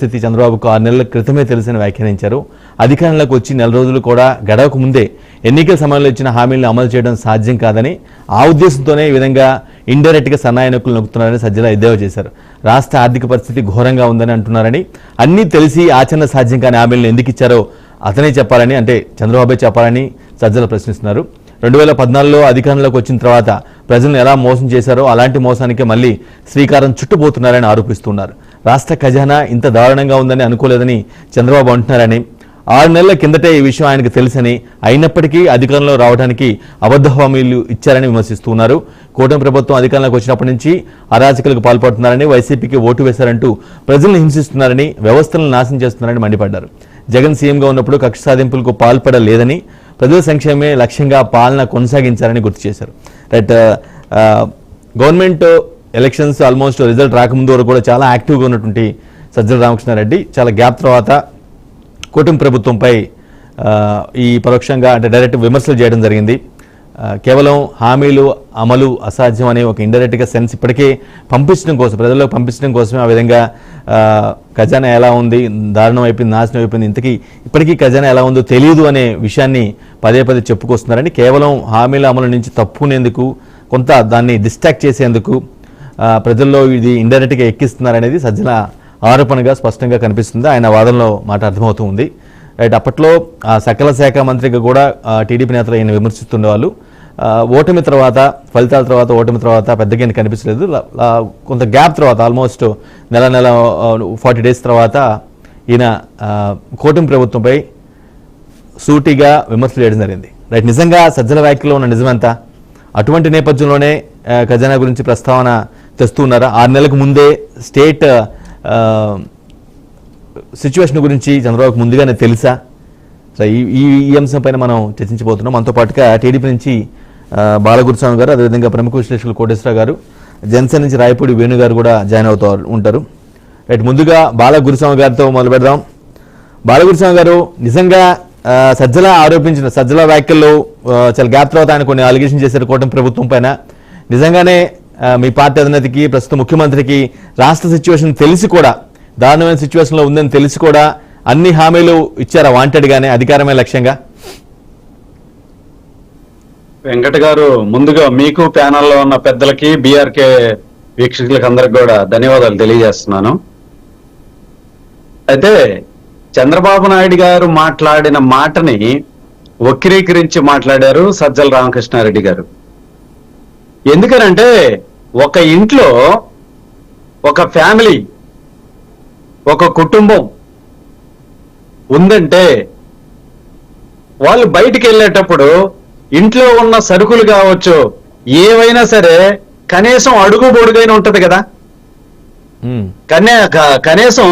పరిస్థితి చంద్రబాబుకు 6 నెలల క్రితమే తెలిసిన వ్యాఖ్యానించారు. అధికారంలోకి వచ్చి నెల రోజులు కూడా గడవక ముందే ఎన్నికల సమయంలో ఇచ్చిన హామీలను అమలు చేయడం సాధ్యం కాదని, ఆ ఉద్దేశంతోనే ఈ విధంగా ఇండైరెక్ట్గా సన్నాయకులు నొక్కుతున్నారని సజ్జల ఎద్దేవా చేశారు. రాష్ట్ర ఆర్థిక పరిస్థితి ఘోరంగా ఉందని అంటున్నారని, అన్నీ తెలిసి ఆచరణ సాధ్యం కాని హామీలను ఎందుకు ఇచ్చారో అతనే చెప్పాలని, అంటే చంద్రబాబే చెప్పాలని సజ్జల ప్రశ్నిస్తున్నారు. 2014లో అధికారంలోకి వచ్చిన తర్వాత ప్రజలను ఎలా మోసం చేశారో అలాంటి మోసానికి మళ్ళీ శ్రీకారం చుట్టుపోతున్నారని ఆరోపిస్తున్నారు. రాష్ట్ర ఖజానా ఇంత దారుణంగా ఉందని అనుకోలేదని చంద్రబాబు అంటున్నారని, 6 నెలల కిందటే ఈ విషయం ఆయనకు తెలుసని, అయినప్పటికీ అధికారంలో రావడానికి అబద్ధ హామీలు ఇచ్చారని విమర్శిస్తున్నారు. కూటమి ప్రభుత్వం అధికారంలోకి వచ్చినప్పటి నుంచి అరాచకులకు పాల్పడుతున్నారని, వైసీపీకి ఓటు వేశారంటూ ప్రజలను హింసిస్తున్నారని, వ్యవస్థలను నాశనం చేస్తున్నారని మండిపడ్డారు. జగన్ సీఎంగా ఉన్నప్పుడు కక్ష సాధింపులకు పాల్పడలేదని, ప్రజల సంక్షేమమే లక్ష్యంగా పాలన కొనసాగించారని గుర్తు చేశారు. Right, government elections almost result రాకముందు వరకు కూడా చాలా యాక్టివ్గా ఉన్నటువంటి సజ్జల రామకృష్ణారెడ్డి చాలా గ్యాప్ తర్వాత కూటమి ప్రభుత్వంపై ఈ పరోక్షంగా అంటే డైరెక్ట్ విమర్శలు చేయడం జరిగింది. కేవలం హామీలు అమలు అసాధ్యం అనే ఒక ఇండైరెక్ట్గా సెన్స్ ఇప్పటికే పంపించడం కోసం, ప్రజల్లో పంపించడం కోసమే ఆ విధంగా ఖజానా ఎలా ఉంది, దారుణం అయిపోయింది, నాశనం అయిపోయింది, ఇప్పటికీ ఖజానా ఎలా ఉందో తెలియదు అనే విషయాన్ని పదే పదే చెప్పుకొస్తున్నారని, కేవలం హామీల అమలు నుంచి తప్పునేందుకు, కొంత దాన్ని డిస్ట్రాక్ట్ చేసేందుకు ప్రజల్లో ఇది ఇండైరెక్ట్గా ఎక్కిస్తున్నారనేది సజ్జల ఆరోపణగా స్పష్టంగా కనిపిస్తుంది. ఆయన వాదనలో మాట అర్థమవుతూ ఉంది. రైట్, అప్పట్లో సకల శాఖ మంత్రిగా కూడా టీడీపీ నేతలు ఆయన విమర్శిస్తుండేవాళ్ళు. ఓటమి తర్వాత, ఫలితాల తర్వాత, ఓటమి తర్వాత పెద్దగా ఆయన కనిపించలేదు. కొంత గ్యాప్ తర్వాత ఆల్మోస్ట్ నెల 40 డేస్ తర్వాత ఈయన కూటమి ప్రభుత్వంపై సూటిగా విమర్శలు చేయడం జరిగింది. రైట్, నిజంగా సజ్జల వ్యాఖ్యలో ఉన్న నిజమంతా? అటువంటి నేపథ్యంలోనే ఖజానా గురించి ప్రస్తావన తెస్తున్నారా? 6 నెలలకు ముందే స్టేట్ సిచ్యువేషన్ గురించి చంద్రబాబుకు ముందుగానే తెలుసా? సో ఈ అంశం పైన మనం చర్చించబోతున్నాం. మనతో పాటుగా టీడీపీ నుంచి బాలగురుస్వామి గారు, అదేవిధంగా ప్రముఖ విశ్లేషకులు కోటేశ్వరరావు గారు, జనసేన నుంచి రాయపూడి వేణు గారు కూడా జాయిన్ అవుతూ ఉంటారు. రైట్, ముందుగా బాలగురుస్వామి గారితో మొదలు పెడదాం. బాలగురుస్వామి గారు, నిజంగా సజ్జల ఆరోపించిన సజ్జల వ్యాఖ్యల్లో చాలా గ్యాప్ తర్వాత ఆయన కొన్ని అలిగేషన్ చేశారు కూటమి ప్రభుత్వం పైన. నిజంగానే మీ పార్టీ అధినేతకి, ప్రస్తుత ముఖ్యమంత్రికి రాష్ట్ర సిచ్యువేషన్ తెలిసి కూడా, దారుణమైన సిచ్యువేషన్లో ఉందని తెలిసి కూడా అన్ని హామీలు ఇచ్చారా వాంటెడ్గానే, అధికారమే లక్ష్యంగా? వెంకట గారు, ముందుగా మీకు ప్యానల్లో ఉన్న పెద్దలకి, బీఆర్కే వీక్షకులకి అందరికి కూడా ధన్యవాదాలు తెలియజేస్తున్నాను. అయితే చంద్రబాబు నాయుడు గారు మాట్లాడిన మాటని వక్రీకరించి మాట్లాడారు సజ్జల రామకృష్ణారెడ్డి గారు. ఎందుకనంటే ఒక ఇంట్లో ఒక ఫ్యామిలీ, ఒక కుటుంబం ఉందంటే వాళ్ళు బయటికి వెళ్ళేటప్పుడు ఇంట్లో ఉన్న సరుకులు కావచ్చు, ఏవైనా సరే కనీసం అడుగు పొడుగైన ఉంటది కదా. కనీసం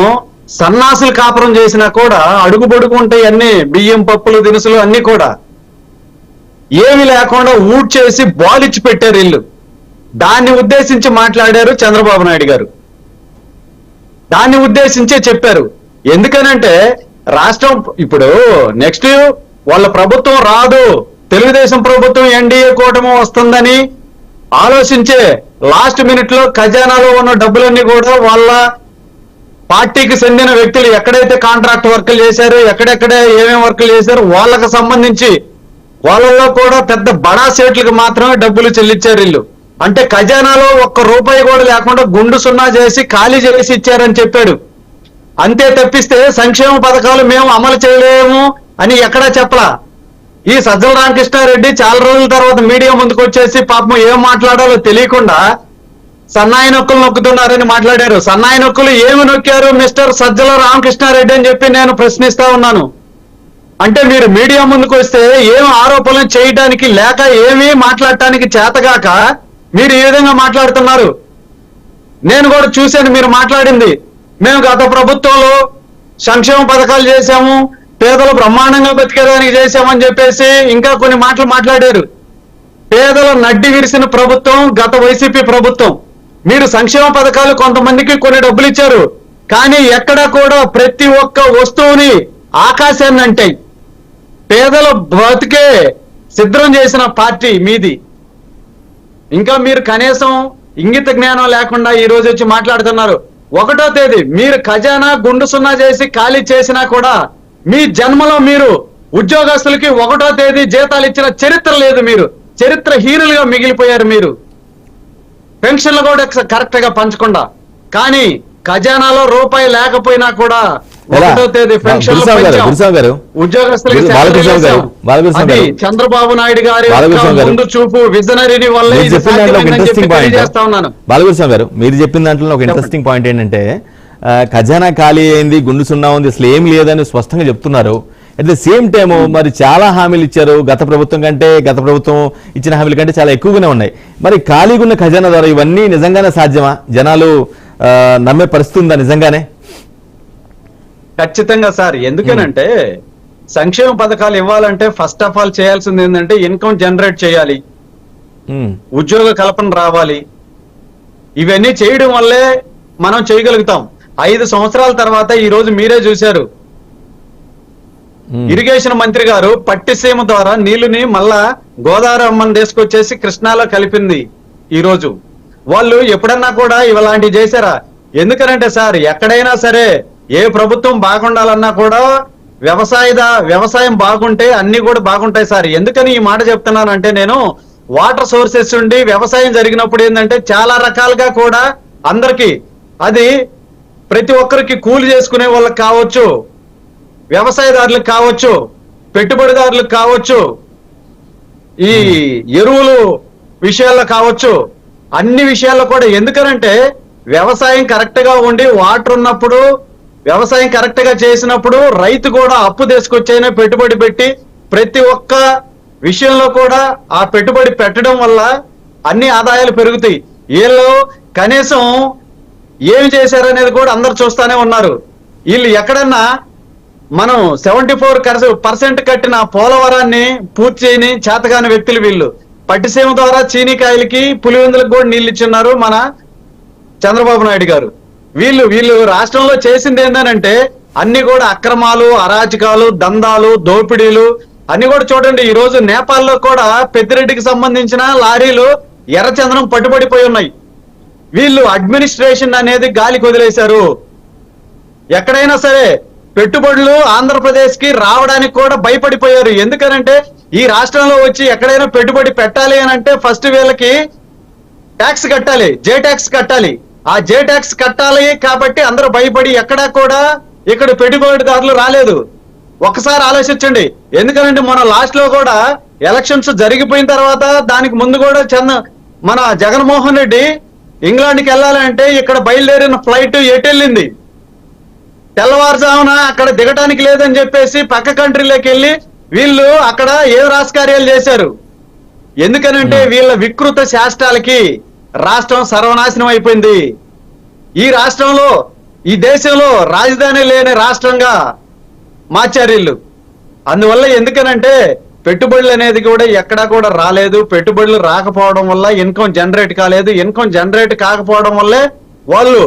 సన్నాసులు కాపురం చేసినా కూడా అడుగు పొడుగు ఉంటాయి అన్ని, బియ్యం, పప్పులు, దినుసులు అన్ని కూడా. ఏమి లేకుండా ఊడ్చేసి బాలిచ్చి పెట్టారు ఇల్లు. దాన్ని ఉద్దేశించి మాట్లాడారు చంద్రబాబు నాయుడు గారు. దాన్ని ఉద్దేశించే చెప్పారు. ఎందుకనంటే రాష్ట్రం ఇప్పుడు నెక్స్ట్ వాళ్ళ ప్రభుత్వం రాదు, తెలుగుదేశం ప్రభుత్వం ఎన్డీఏ కూటమి వస్తుందని ఆలోచించే లాస్ట్ మినిట్ లో ఖజానాలో ఉన్న డబ్బులన్నీ కూడా వాళ్ళ పార్టీకి చెందిన వ్యక్తులు ఎక్కడైతే కాంట్రాక్ట్ వర్కులు చేశారో, ఎక్కడెక్కడ ఏమేమి వర్కులు చేశారో వాళ్ళకు సంబంధించి వాళ్ళలో కూడా పెద్ద బడా సేట్లకు మాత్రమే డబ్బులు చెల్లించారు ఇల్లు. అంటే ఖజానాలో ₹1 కూడా లేకుండా గుండు సున్నా చేసి ఖాళీ చేసి ఇచ్చారని చెప్పాడు. అంతే తప్పిస్తే సంక్షేమ పథకాలు మేము అమలు చేయలేము అని ఎక్కడా చెప్పలా. ఈ సజ్జల రామకృష్ణారెడ్డి చాలా రోజుల తర్వాత మీడియా ముందుకు వచ్చేసి పాపం ఏం మాట్లాడాలో తెలియకుండా సన్నాయి నొక్కులు నొక్కుతున్నారని మాట్లాడారు. సన్నాయి నొక్కులు ఏమి నొక్కారు మిస్టర్ సజ్జల రామకృష్ణారెడ్డి అని చెప్పి నేను ప్రశ్నిస్తా ఉన్నాను. అంటే మీరు మీడియా ముందుకు వస్తే ఏం ఆరోపణలు చేయడానికి లేక, ఏమీ మాట్లాడటానికి చేతగాక మీరు ఈ విధంగా మాట్లాడుతున్నారు. నేను కూడా చూశాను మీరు మాట్లాడింది. మేము గత ప్రభుత్వంలో సంక్షేమ పథకాలు చేశాము, పేదలు బ్రహ్మాండంగా బతికేదానికి చేశామని చెప్పేసి ఇంకా కొన్ని మాటలు మాట్లాడారు. పేదల నడ్డి విరిసిన ప్రభుత్వం గత వైసీపీ ప్రభుత్వం. మీరు సంక్షేమ పథకాలు కొంతమందికి కొన్ని డబ్బులు ఇచ్చారు, కానీ ఎక్కడా కూడా ప్రతి ఒక్క వస్తువుని ఆకాశాన్ని అంటాయి. పేదల బతికే సిద్ధం చేసిన పార్టీ మీది. ఇంకా మీరు కనీసం ఇంగిత జ్ఞానం లేకుండా ఈ రోజు వచ్చి మాట్లాడుతున్నారు. 1వ తేదీ మీరు ఖజానా గుండు సున్నా చేసి ఖాళీ చేసినా కూడా మీ జన్మలో మీరు ఉద్యోగస్తులకి 1వ తేదీ జీతాలు ఇచ్చిన చరిత్ర లేదు. మీరు చరిత్ర హీనులుగా మిగిలిపోయారు. మీరు పెన్షన్లు కూడా కరెక్ట్ గా పంచకుండా, కానీ ఖజానాలో రూపాయి లేకపోయినా కూడా 1వ తేదీ పెన్షన్లు పెంచాం. ఉద్యోగస్తులకి అది చంద్రబాబు నాయుడు గారి ముందు చూపు విజనరీని వల్ల తెలియజేస్తా ఉన్నాను. బాలకృష్ణ గారు, మీరు చెప్పిన దాంట్లో ఒక ఇంట్రెస్టింగ్ పాయింట్ ఏంటంటే ఖజానా ఖాళీ అయింది, గుండు సున్నా ఉంది, అసలు ఏం లేదని స్పష్టంగా చెప్తున్నారు. అట్ ద సేమ్ టైమ్ మరి చాలా హామీలు ఇచ్చారు. గత ప్రభుత్వం ఇచ్చిన హామీల కంటే చాలా ఎక్కువగానే ఉన్నాయి. మరి ఖాళీగా ఉన్న ఖజానా ద్వారా ఇవన్నీ నిజంగానే సాధ్యమా? జనాలు నమ్మే పరిస్థితి ఉందా నిజంగానే? ఖచ్చితంగా సార్. ఎందుకనంటే సంక్షేమ పథకాలు ఇవ్వాలంటే ఫస్ట్ ఆఫ్ ఆల్ చేయాల్సింది ఏంటంటే ఇన్కమ్ జనరేట్ చేయాలి, ఉద్యోగ కల్పన రావాలి. ఇవన్నీ చేయడం వల్లే మనం చేయగలుగుతాం. 5 సంవత్సరాల తర్వాత ఈ రోజు మీరే చూశారు, ఇరిగేషన్ మంత్రి గారు పట్టిసీమ ద్వారా నీళ్లుని మళ్ళా గోదావరి అమ్మని తీసుకొచ్చేసి కృష్ణాలో కలిపింది. ఈ రోజు వాళ్ళు ఎప్పుడన్నా కూడా ఇలాంటివి చేశారా? ఎందుకనంటే సార్, ఎక్కడైనా సరే ఏ ప్రభుత్వం బాగుండాలన్నా కూడా వ్యవసాయం బాగుంటే అన్ని కూడా బాగుంటాయి సార్. ఎందుకని ఈ మాట చెప్తున్నానంటే, నేను వాటర్ సోర్సెస్ ఉండి వ్యవసాయం జరిగినప్పుడు ఏంటంటే చాలా రకాలుగా కూడా అందరికి అది ప్రతి ఒక్కరికి కూలి చేసుకునే వాళ్ళకి కావచ్చు, వ్యవసాయదారులకు కావచ్చు, పెట్టుబడిదారులకు కావచ్చు, ఈ ఎరువులు విషయాల్లో కావచ్చు, అన్ని విషయాల్లో కూడా. ఎందుకనంటే వ్యవసాయం కరెక్ట్ గా ఉండి వాటర్ ఉన్నప్పుడు, వ్యవసాయం కరెక్ట్ గా చేసినప్పుడు రైతు కూడా అప్పు తీసుకొచ్చైనా పెట్టుబడి పెట్టి ప్రతి ఒక్క విషయంలో కూడా ఆ పెట్టుబడి పెట్టడం వల్ల అన్ని ఆదాయాలు పెరుగుతాయి. వీళ్ళు కనీసం ఏమి చేశారనేది కూడా అందరు చూస్తానే ఉన్నారు. వీళ్ళు ఎక్కడన్నా మనం 74% కట్టిన పోలవరాన్ని పూర్తి చేయని చేతగాని వ్యక్తులు వీళ్ళు. పట్టిసీమ ద్వారా చీనీకాయలకి పులివెందులకు కూడా నీళ్ళు ఇచ్చున్నారు మన చంద్రబాబు నాయుడు గారు. వీళ్ళు రాష్ట్రంలో చేసింది ఏంటంటే అన్ని కూడా అక్రమాలు, అరాచకాలు, దందాలు, దోపిడీలు అన్ని కూడా చూడండి. ఈ రోజు నేపాల్లో కూడా పెద్దిరెడ్డికి సంబంధించిన లారీలు ఎర్రచందనం పట్టుబడిపోయి ఉన్నాయి. వీళ్ళు అడ్మినిస్ట్రేషన్ అనేది గాలికి వదిలేశారు. ఎక్కడైనా సరే పెట్టుబడులు ఆంధ్రప్రదేశ్ కి రావడానికి కూడా భయపడిపోయారు. ఎందుకనంటే ఈ రాష్ట్రంలో వచ్చి ఎక్కడైనా పెట్టుబడి పెట్టాలి అని అంటే ఫస్ట్ వీళ్ళకి ట్యాక్స్ కట్టాలి, జే ట్యాక్స్ కట్టాలి. ఆ జే ట్యాక్స్ కట్టాలి కాబట్టి అందరూ భయపడి ఎక్కడా కూడా ఇక్కడ పెట్టుబడిదారులు రాలేదు. ఒకసారి ఆలోచించండి. ఎందుకంటే మన లాస్ట్ లో కూడా ఎలక్షన్స్ జరిగిపోయిన తర్వాత దానికి ముందు కూడా మన జగన్మోహన్ రెడ్డి ఇంగ్లాండ్కి వెళ్ళాలంటే ఇక్కడ బయలుదేరిన ఫ్లైట్ ఎటు వెళ్ళింది? తెల్లవారుజామున అక్కడ దిగటానికి లేదని చెప్పేసి పక్క కంట్రీలోకి వెళ్ళి వీళ్ళు అక్కడ ఏ రాజకార్యాలు చేశారు. ఎందుకనంటే వీళ్ళ వికృత శాస్త్రాలకి రాష్ట్రం సర్వనాశనం అయిపోయింది. ఈ రాష్ట్రంలో, ఈ దేశంలో రాజధాని లేని రాష్ట్రంగా మార్చారు వీళ్ళు. అందువల్ల ఎందుకనంటే పెట్టుబడులు అనేది కూడా ఎక్కడా కూడా రాలేదు. పెట్టుబడులు రాకపోవడం వల్ల ఇన్కమ్ జనరేట్ కాలేదు. ఇన్కమ్ జనరేట్ కాకపోవడం వల్లే వాళ్ళు,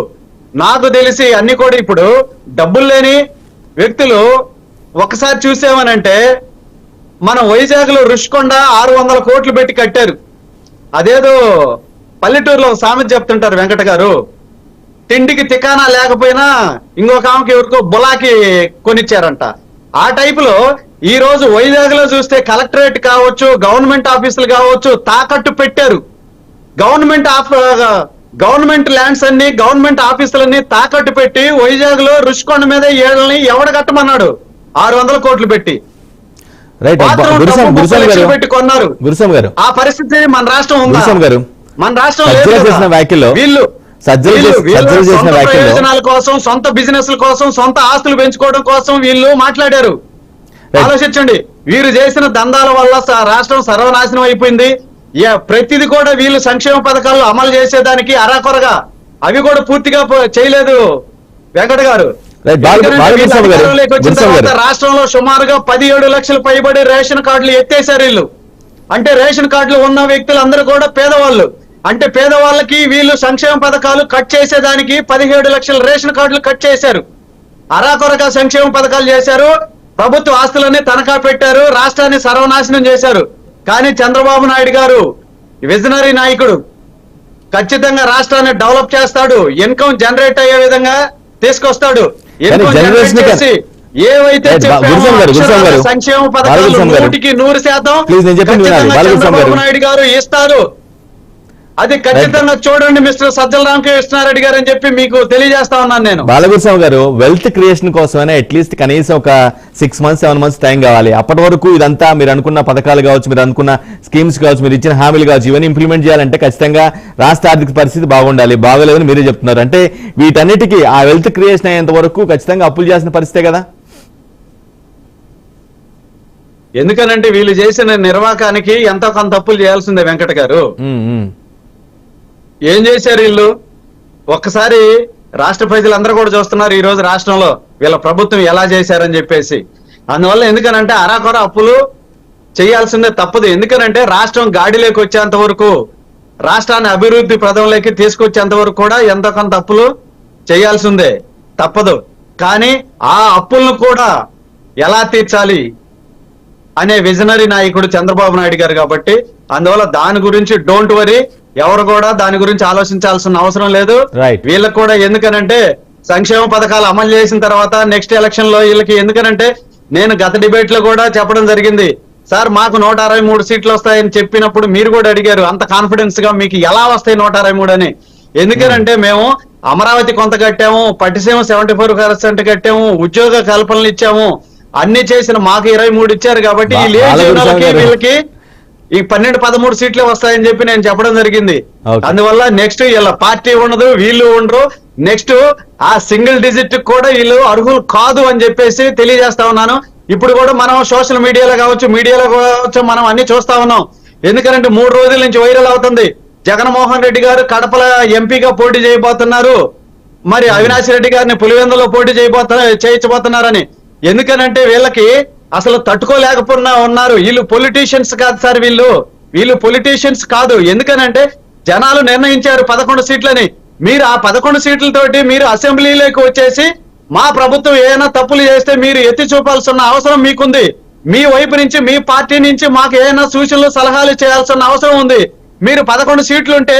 నాకు తెలిసి అన్ని కూడా ఇప్పుడు డబ్బులు లేని వ్యక్తులు ఒకసారి చూసామనంటే మన వైజాగ్ లో రుషికొండ 600 కోట్లు పెట్టి కట్టారు. అదేదో పల్లెటూరులో సామెత చెప్తుంటారు వెంకట గారు, తిండికి తికానా లేకపోయినా ఇంకొక ఆమెకి ఎవరికో బులాకి కొనిచ్చారంట. ఆ టైపులో ఈ రోజు వైజాగ్ లో చూస్తే కలెక్టరేట్ కావచ్చు, గవర్నమెంట్ ఆఫీసులు కావచ్చు తాకట్టు పెట్టారు. గవర్నమెంట్ ల్యాండ్స్ అన్ని, గవర్నమెంట్ ఆఫీసులన్నీ తాకట్టు పెట్టి వైజాగ్ లో రుషికొండ మీద ఏళ్ళని ఎవడ కట్టమన్నాడు? 600 కోట్లు పెట్టి పెట్టి కొన్నారు. ఆ పరిస్థితి మన రాష్ట్రం ఉందా? మన రాష్ట్రం వీళ్ళు ప్రయోజనాల కోసం, సొంత బిజినెస్ కోసం, సొంత ఆస్తులు పెంచుకోవడం కోసం వీళ్ళు మాట్లాడారు. ఆలోచించండి. వీరు చేసిన దందాల వల్ల రాష్ట్రం సర్వనాశనం అయిపోయింది. ప్రతిది కూడా వీళ్ళు సంక్షేమ పథకాలు అమలు చేసేదానికి అరాకొరగా అవి కూడా పూర్తిగా చేయలేదు వెంకట గారు. రాష్ట్రంలో సుమారుగా 17 లక్షలు పైబడి రేషన్ కార్డులు ఎత్తేసారు వీళ్ళు. అంటే రేషన్ కార్డులు ఉన్న వ్యక్తులందరూ కూడా పేదవాళ్ళు. అంటే పేదవాళ్ళకి వీళ్ళు సంక్షేమ పథకాలు కట్ చేసేదానికి 17 లక్షల రేషన్ కార్డులు కట్ చేశారు. అరాకొరగా సంక్షేమ పథకాలు చేశారు. ప్రభుత్వ ఆస్తులన్నీ తనఖా పెట్టారు. రాష్ట్రాన్ని సర్వనాశనం చేశారు. కానీ చంద్రబాబు నాయుడు గారు విజనరీ నాయకుడు ఖచ్చితంగా రాష్ట్రాన్ని డెవలప్ చేస్తాడు, ఇన్కమ్ జనరేట్ అయ్యే విధంగా తీసుకొస్తాడు. ఇన్కమ్ generation జనరేట్ చేసి ఏవైతే Right, చెప్పామో గురుస్వామి గారు, అక్షరాల గురుస్వామి గారు. సంక్షేమ పథకాలు బాలగురుస్వామి గారు. 100% Please, నేను చెప్పింది వినాలి. ఖచ్చితంగా బాలగురుస్వామి గారు. చంద్రబాబు నాయుడు గారు ఇస్తారు. అది ఖచ్చితంగా చూడండి మిస్టర్ సజ్జల రామకృష్ణారెడ్డి గారు అని చెప్పి మీకు తెలియజేస్తా ఉన్నాను నేను. బాలగురుస్వామి గారు, వెల్త్ క్రియేషన్ కోసమైనా అట్లీస్ట్ కనీసం ఒక 6 months 7 months టైం కావాలి. అప్పటి వరకు ఇదంతా మీరు అనుకున్న పథకాలు కావచ్చు, మీరు అనుకున్న స్కీమ్స్ కావచ్చు, మీరు ఇచ్చిన హామీలు కావచ్చు, ఇవన్నీ ఇంప్లిమెంట్ చేయాలంటే ఖచ్చితంగా రాష్ట్ర ఆర్థిక పరిస్థితి బాగుండాలి. బాగోలేదని మీరే చెప్తున్నారు. అంటే వీటన్నిటికీ ఆ వెల్త్ క్రియేషన్ అయ్యేంత వరకు ఖచ్చితంగా అప్పులు చేసిన పరిస్థితే కదా. ఎందుకనంటే వీళ్ళు చేసిన నిర్వాకానికి ఎంతో కొంత తప్పులు చేయాల్సిందే వెంకట గారు. ఏం చేశారు వీళ్ళు? ఒక్కసారి రాష్ట్ర ప్రజలందరూ కూడా చూస్తున్నారు ఈ రోజు రాష్ట్రంలో వీళ్ళ ప్రభుత్వం ఎలా చేశారని చెప్పేసి. అందువల్ల ఎందుకనంటే అరాకొర అప్పులు చేయాల్సిందే తప్పదు. ఎందుకనంటే రాష్ట్రం గాడిలోకి వచ్చేంత వరకు, రాష్ట్రాన్ని అభివృద్ధి ప్రదంలోకి తీసుకొచ్చేంత వరకు కూడా ఎంతో కొంత అప్పులు చేయాల్సిందే తప్పదు. కానీ ఆ అప్పులను కూడా ఎలా తీర్చాలి అనే విజనరీ నాయకుడు చంద్రబాబు నాయుడు గారు కాబట్టి అందువల్ల దాని గురించి డోంట్ వరీ, ఎవరు కూడా దాని గురించి ఆలోచించాల్సిన అవసరం లేదు. Right. వీళ్ళకి కూడా ఎందుకనంటే సంక్షేమ పథకాలు అమలు చేసిన తర్వాత నెక్స్ట్ ఎలక్షన్ లో వీళ్ళకి ఎందుకనంటే నేను గత డిబేట్ లో కూడా చెప్పడం జరిగింది. సార్ మాకు 163 సీట్లు వస్తాయని చెప్పినప్పుడు మీరు కూడా అడిగారు అంత కాన్ఫిడెన్స్ గా మీకు ఎలా వస్తాయి 163 అని. ఎందుకనంటే మేము అమరావతి కొంత కట్టాము, పట్టిసీమ 74% కట్టాము, ఉద్యోగ కల్పనలు ఇచ్చాము, అన్ని చేసిన మాకు 23 ఇచ్చారు కాబట్టి వీళ్ళకి ఈ 12-13 సీట్లే వస్తాయని చెప్పి నేను చెప్పడం జరిగింది. అందువల్ల నెక్స్ట్ వీళ్ళ పార్టీ ఉండదు, వీళ్ళు ఉండరు, నెక్స్ట్ ఆ సింగిల్ డిజిట్ కూడా వీళ్ళు అర్హులు కాదు అని చెప్పేసి తెలియజేస్తా ఉన్నాను. ఇప్పుడు కూడా మనం సోషల్ మీడియాలో కావచ్చు, మీడియాలో కావచ్చు, మనం అన్ని చూస్తా ఉన్నాం. ఎందుకంటే 3 రోజుల నుంచి వైరల్ అవుతుంది. జగన్మోహన్ రెడ్డి గారు కడపల ఎంపీగా పోటీ చేయబోతున్నారు, మరి అవినాష్ రెడ్డి గారిని పులివెందులో పోటీ చేయించబోతున్నారని. ఎందుకనంటే వీళ్ళకి అసలు తట్టుకోలేకపోయినా ఉన్నారు. వీళ్ళు పొలిటీషియన్స్ కాదు సార్, వీళ్ళు పొలిటీషియన్స్ కాదు. ఎందుకనంటే జనాలు నిర్ణయించారు 11 సీట్లని. మీరు ఆ 11 సీట్లతోటి మీరు అసెంబ్లీలోకి వచ్చేసి మా ప్రభుత్వం ఏమైనా తప్పులు చేస్తే మీరు ఎత్తి చూపాల్సిన అవసరం మీకుంది. మీ వైపు నుంచి, మీ పార్టీ నుంచి మాకు ఏమైనా సూచనలు సలహాలు చేయాల్సిన అవసరం ఉంది. మీరు 11 సీట్లు ఉంటే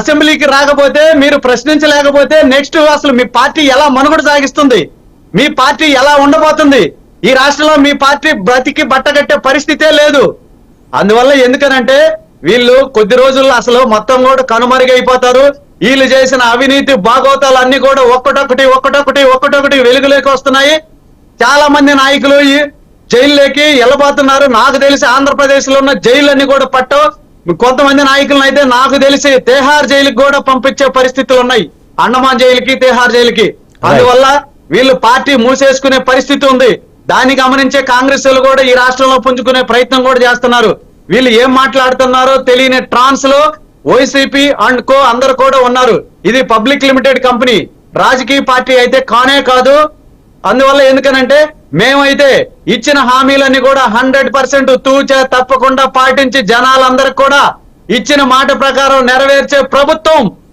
అసెంబ్లీకి రాకపోతే, మీరు ప్రశ్నించలేకపోతే నెక్స్ట్ అసలు మీ పార్టీ ఎలా మనుగడ సాగిస్తుంది, మీ పార్టీ ఎలా ఉండబోతుంది? ఈ రాష్ట్రంలో మీ పార్టీ బ్రతికి బట్టగట్టే పరిస్థితే లేదు. అందువల్ల ఎందుకనంటే వీళ్ళు కొద్ది రోజుల్లో అసలు మొత్తం కూడా కనుమరుగైపోతారు. వీళ్ళు చేసిన అవినీతి బాగోతాలు అన్ని కూడా ఒక్కటొకటి వెలుగులోకి వస్తున్నాయి. చాలా మంది నాయకులు ఈ జైల్లోకి వెళ్ళబోతున్నారు. నాకు తెలిసి ఆంధ్రప్రదేశ్ లో ఉన్న జైళ్ళన్నీ కూడా పట్టవు. కొంతమంది నాయకులను అయితే నాకు తెలిసి తిహార్ జైలుకి కూడా పంపించే పరిస్థితులు ఉన్నాయి, అండమాన్ జైలుకి, తిహార్ జైలుకి. అందువల్ల వీళ్ళు పార్టీ మూసేసుకునే పరిస్థితి ఉంది. దాన్ని గమనించే కాంగ్రెస్ వాళ్ళు కూడా ఈ రాష్ట్రంలో పుంజుకునే ప్రయత్నం కూడా చేస్తున్నారు. వీళ్ళు ఏం మాట్లాడుతున్నారో తెలియని ట్రాన్స్ లో వైసీపీ అండ్ కో అందరు కూడా ఉన్నారు. ఇది పబ్లిక్ లిమిటెడ్ కంపెనీ, రాజకీయ పార్టీ అయితే కానే కాదు. అందువల్ల ఎందుకనంటే మేమైతే ఇచ్చిన హామీలన్నీ కూడా 100% తూచా తప్పకుండా పాటించి జనాలందరికి కూడా ఇచ్చిన మాట ప్రకారం నెరవేర్చే ప్రభుత్వం